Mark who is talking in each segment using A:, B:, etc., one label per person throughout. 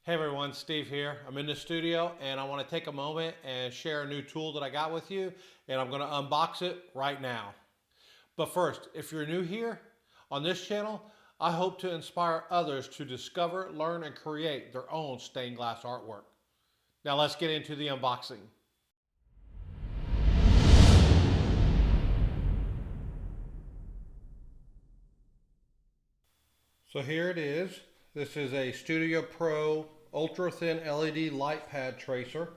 A: Hey everyone, Steve here. I'm in the studio and I want to take a moment and share a new tool that I got with you, and I'm going to unbox it right now. But first, if you're new here on this channel, I hope to inspire others to discover, learn, and create their own stained glass artwork. Now let's get into the unboxing. So here it is. This is a Studio Pro ultra thin LED light pad tracer.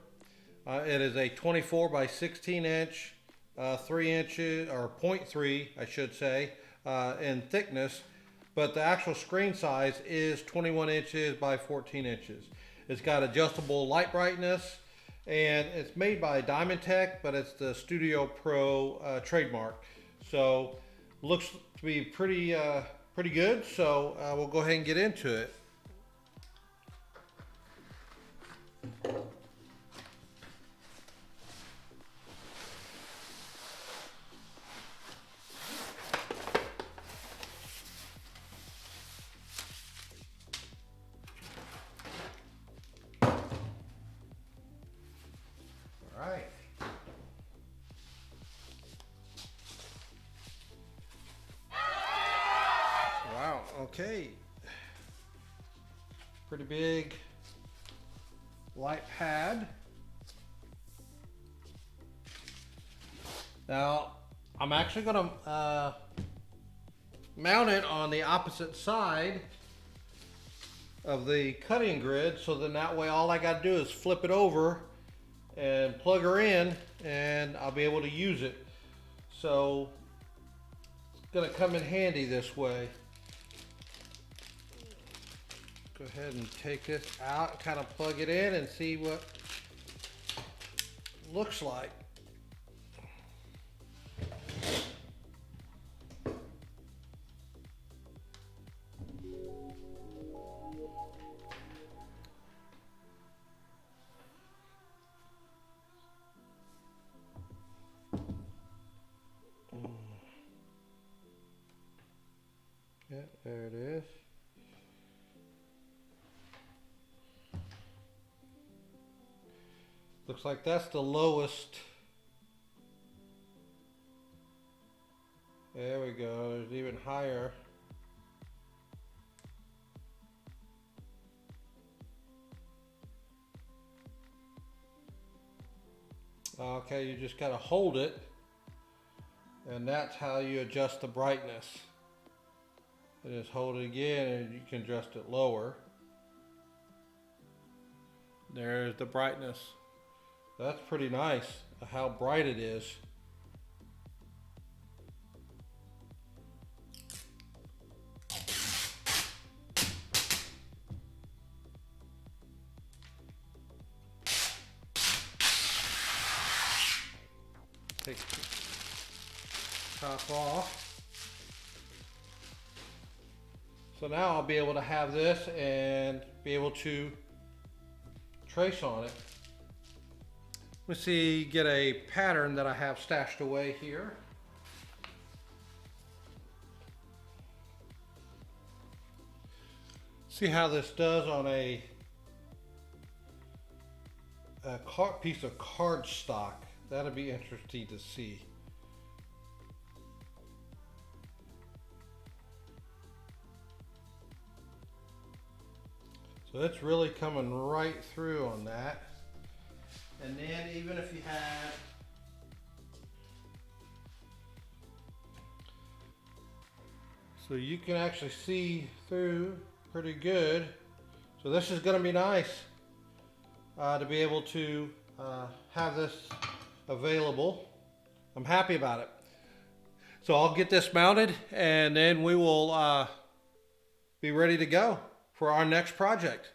A: It is a 24 by 16 inch, 3 inches, or 0.3 I should say, in thickness, but the actual screen size is 21 inches by 14 inches. It's got adjustable light brightness, and it's made by Diamond Tech, but it's the Studio Pro trademark. So looks to be pretty good. So we'll go ahead and get into it. All right. Wow, okay. Pretty big light pad. Now, I'm actually going to mount it on the opposite side of the cutting grid, so then that way all I got to do is flip it over and plug her in and I'll be able to use it. So it's going to come in handy this way. Go ahead and take this out, kind of plug it in and see what it looks like. Yeah, there it is. Looks like that's the lowest. There we go, there's even higher. Okay, you just gotta hold it, and that's how you adjust the brightness. And just hold it again and you can adjust it lower. There's the brightness. That's pretty nice, how bright it is. Take the top off. So now I'll be able to have this and be able to trace on it. Let's see, get a pattern that I have stashed away here. See how this does on a piece of cardstock. That'll be interesting to see. So it's really coming right through on that. And then even if you had so you can actually see through pretty good. So this is going to be nice to be able to have this available. I'm happy about it. So I'll get this mounted and then we will be ready to go for our next project.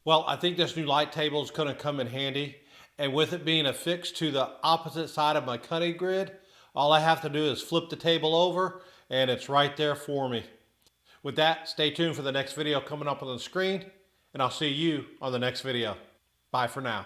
A: Well, I think this new light table is going to come in handy, and with it being affixed to the opposite side of my cutting grid, all I have to do is flip the table over and it's right there for me. With that, stay tuned for the next video coming up on the screen, and I'll see you on the next video. Bye for now.